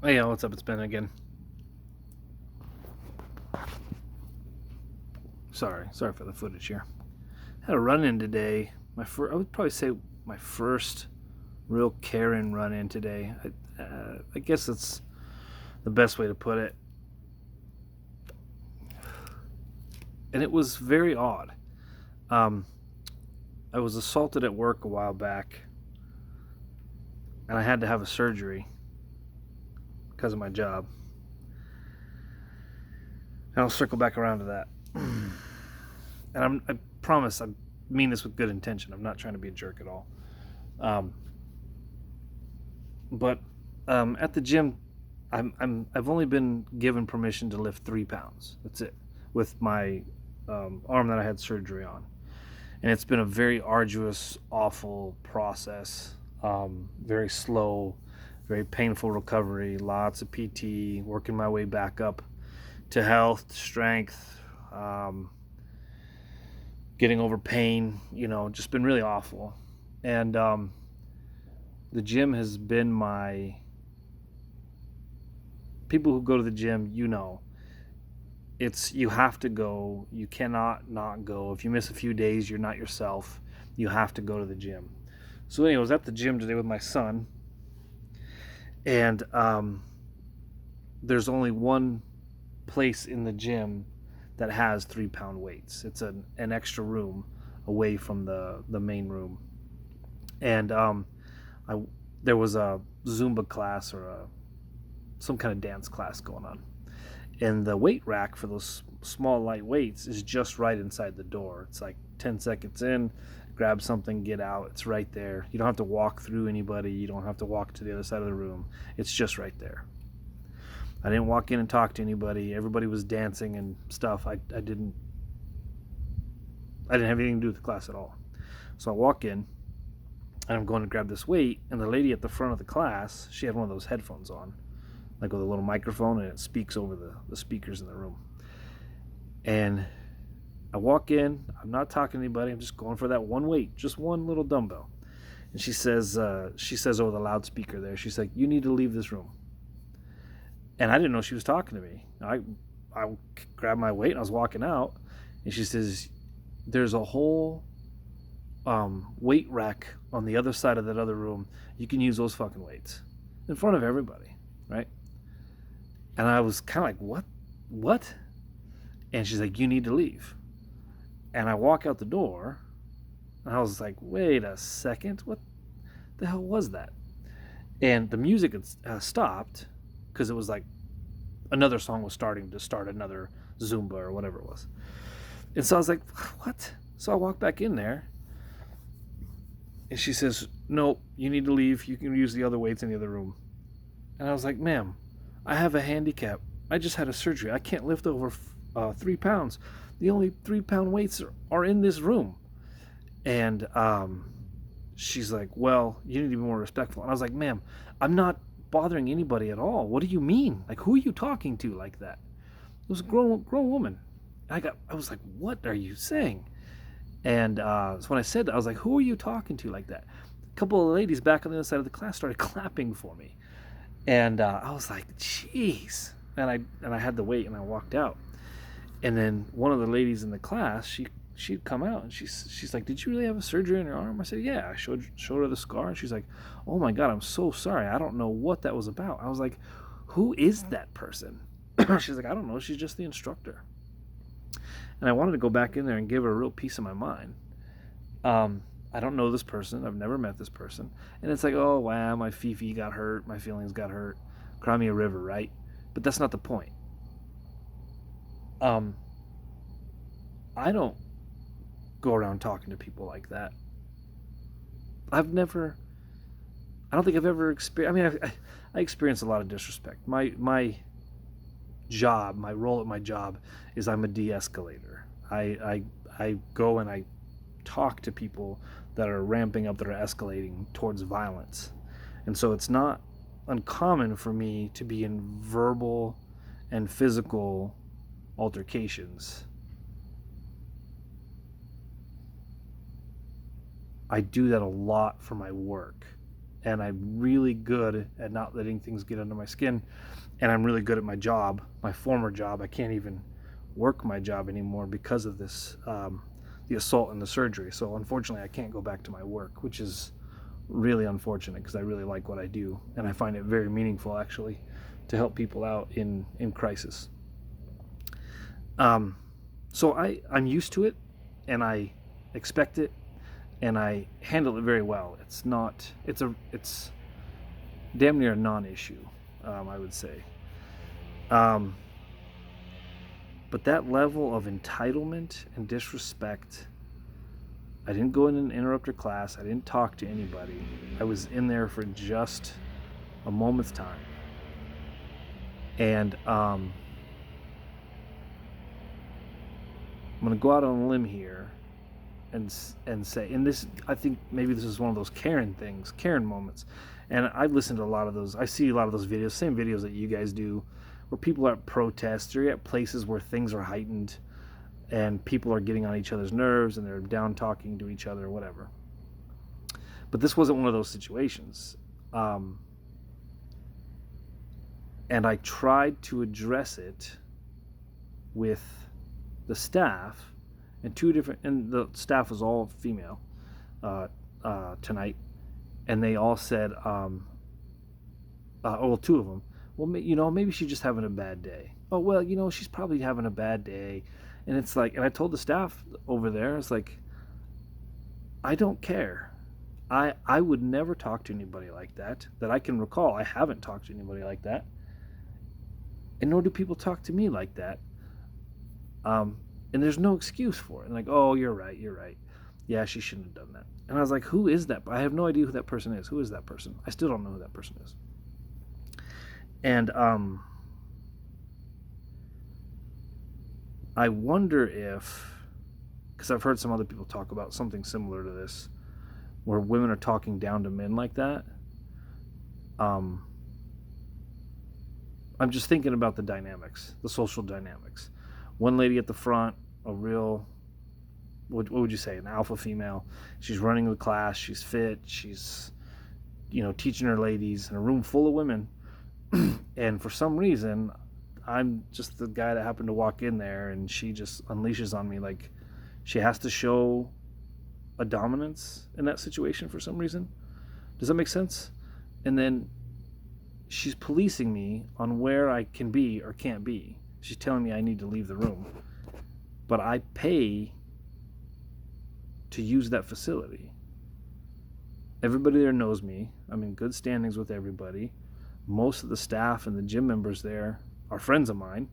Hey, yeah, what's up? It's Ben again. Sorry for the footage here. Had a run-in today. I would probably say my first real Karen run-in today. I guess that's the best way to put it. And it was very odd. Um, I was assaulted at work a while back, and I had to have a surgery because of my job. And I'll circle back around to that. I promise I mean this with good intention. I'm not trying to be a jerk at all. Um, but at the gym, I've only been given permission to lift 3 pounds. That's it, with my arm that I had surgery on, and it's been a very arduous, awful process. Very slow, very painful recovery. Lots of PT, working my way back up to health, to strength, getting over pain. Just been really awful, and the gym has been my people who go to the gym, it's you have to go. You cannot not go. If you miss a few days, you're not yourself. You have to go to the gym. So anyway, I was at the gym today with my son, and there's only one place in the gym that has 3 pound weights. It's an extra room away from the main room, and I there was a Zumba class or some kind of dance class going on, and the weight rack for those small light weights is just right inside the door. It's like 10 seconds in, grab something, get out. It's right there. You don't have to walk through anybody. You don't have to walk to the other side of the room. It's just right there. I didn't walk in and talk to anybody. Everybody was dancing and stuff. I didn't have anything to do with the class at all. So I walk in and I'm going to grab this weight, and the lady at the front of the class, she had one of those headphones on, like with a little microphone, and it speaks over the speakers in the room. And I walk in, I'm not talking to anybody, I'm just going for that one weight, just one little dumbbell. And she says over the loudspeaker there, she's like, "You need to leave this room." And I didn't know she was talking to me. I grabbed my weight and I was walking out, and she says, "There's a whole weight rack on the other side of that other room. You can use those fucking weights," in front of everybody, right? And I was kind of like, what? And she's like, "You need to leave." And I walk out the door, and I was like, wait a second, what the hell was that? And the music had stopped, because it was like another song was starting to start another Zumba or whatever it was. And so I was like, what? So I walked back in there, and she says, "No, you need to leave. You can use the other weights in the other room." And I was like, "Ma'am, I have a handicap. I just had a surgery. I can't lift over 3 pounds. The only 3 pound weights are in this room." And she's like, "Well, you need to be more respectful." And I was like, "Ma'am, I'm not bothering anybody at all. What do you mean? Like, who are you talking to like that?" It was a grown woman. I was like, "What are you saying?" And so when I said that, I was like, "Who are you talking to like that?" A couple of ladies back on the other side of the class started clapping for me, and I was like, "Jeez!" And I had to wait, and I walked out. And then one of the ladies in the class, she'd come out, and she's like, "Did you really have a surgery on your arm?" I said, "Yeah." I showed her the scar, and she's like, "Oh my god, I'm so sorry. I don't know what that was about." I was like, "Who is that person?" She's like, "I don't know. She's just the instructor." And I wanted to go back in there and give her a real piece of my mind. I don't know this person. I've never met this person. And it's like, oh, wow, my Fifi got hurt. My feelings got hurt. Cry me a river, right? But that's not the point. Um, I don't go around talking to people like that. I've never, I don't think I've ever experienced, I mean, I experience a lot of disrespect. My role at my job is I'm a de escalator. I go and I talk to people that are ramping up, that are escalating towards violence. And so it's not uncommon for me to be in verbal and physical altercations. I do that a lot for my work. and I'm really good at not letting things get under my skin, and I'm really good at my job, my former job. I can't even work my job anymore because of this, the assault and the surgery. So unfortunately, I can't go back to my work, which is really unfortunate because I really like what I do, and I find it very meaningful actually to help people out in crisis. So I'm used to it, and I expect it, and I handle it very well. It's damn near a non-issue, I would say. But that level of entitlement and disrespect, I didn't go in and interrupt her class. I didn't talk to anybody. I was in there for just a moment's time. And I'm going to go out on a limb here and say, and this, I think maybe this is one of those Karen things, Karen moments. And I've listened to a lot of those. I see a lot of those videos, same videos that you guys do, where people are at protests or at places where things are heightened and people are getting on each other's nerves and they're down talking to each other or whatever. But this wasn't one of those situations. And I tried to address it with the staff, and the staff was all female tonight, and they all said, two of them, well, maybe she's just having a bad day. Oh, well, she's probably having a bad day. And it's like, and I told the staff over there, it's like, I don't care. I would never talk to anybody like that I can recall. I haven't talked to anybody like that. And nor do people talk to me like that. And there's no excuse for it. And like, oh, you're right. Yeah, she shouldn't have done that. And I was like, who is that? I have no idea who that person is. Who is that person? I still don't know who that person is. And I wonder if, because I've heard some other people talk about something similar to this, where women are talking down to men like that. I'm just thinking about the dynamics, the social dynamics. One lady at the front, a real, what would you say, an alpha female. She's running the class. She's fit. She's, teaching her ladies in a room full of women. And for some reason, I'm just the guy that happened to walk in there, and she just unleashes on me like she has to show a dominance in that situation for some reason. Does that make sense? And then she's policing me on where I can be or can't be. She's telling me I need to leave the room. But I pay to use that facility. Everybody there knows me. I'm in good standings with everybody. Most of the staff and the gym members there are friends of mine.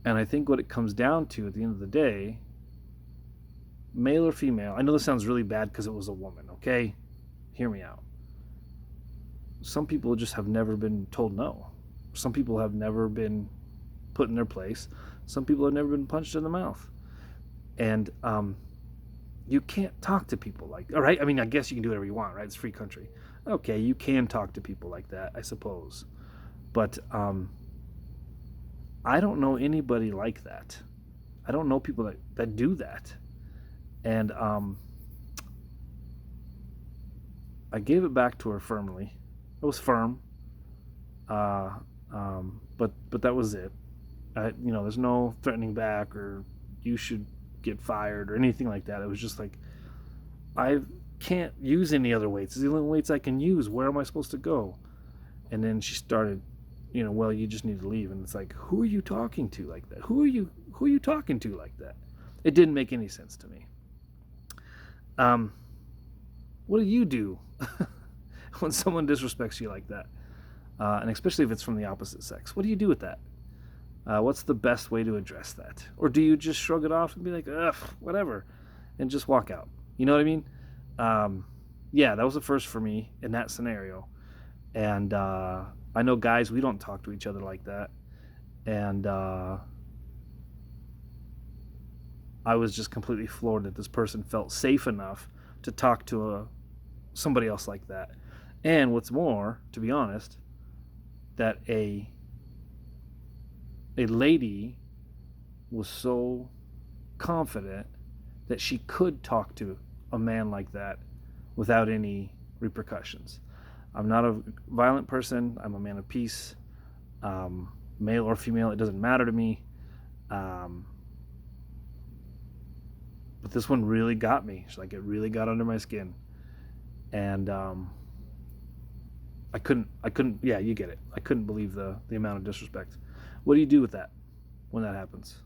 And I think what it comes down to at the end of the day, male or female, I know this sounds really bad because it was a woman, okay? Hear me out. Some people just have never been told no. Some people have never been put in their place. Some people have never been punched in the mouth. And you can't talk to people like that, all right? I mean, I guess you can do whatever you want, right? It's a free country. Okay, you can talk to people like that, I suppose. But I don't know anybody like that. I don't know people that do that. And I gave it back to her firmly. It was firm. But that was it. There's no threatening back or you should get fired or anything like that. It was just like, I can't use any other weights. It's the only weights I can use. Where am I supposed to go? And then she started, well, you just need to leave. And it's like, who are you talking to like that? Who are you talking to like that? It didn't make any sense to me. What do you do when someone disrespects you like that? And especially if it's from the opposite sex. What do you do with that? What's the best way to address that? Or do you just shrug it off and be like, ugh, whatever, and just walk out? You know what I mean? Yeah, that was the first for me in that scenario. And I know guys, we don't talk to each other like that. And I was just completely floored that this person felt safe enough to talk to somebody else like that. And what's more, to be honest, that a lady was so confident that she could talk to a man like that without any repercussions. I'm not a violent person. I'm a man of peace. Male or female, it doesn't matter to me. But this one really got me. Like, it really got under my skin. And I couldn't, yeah, you get it. I couldn't believe the amount of disrespect. What do you do with that when that happens?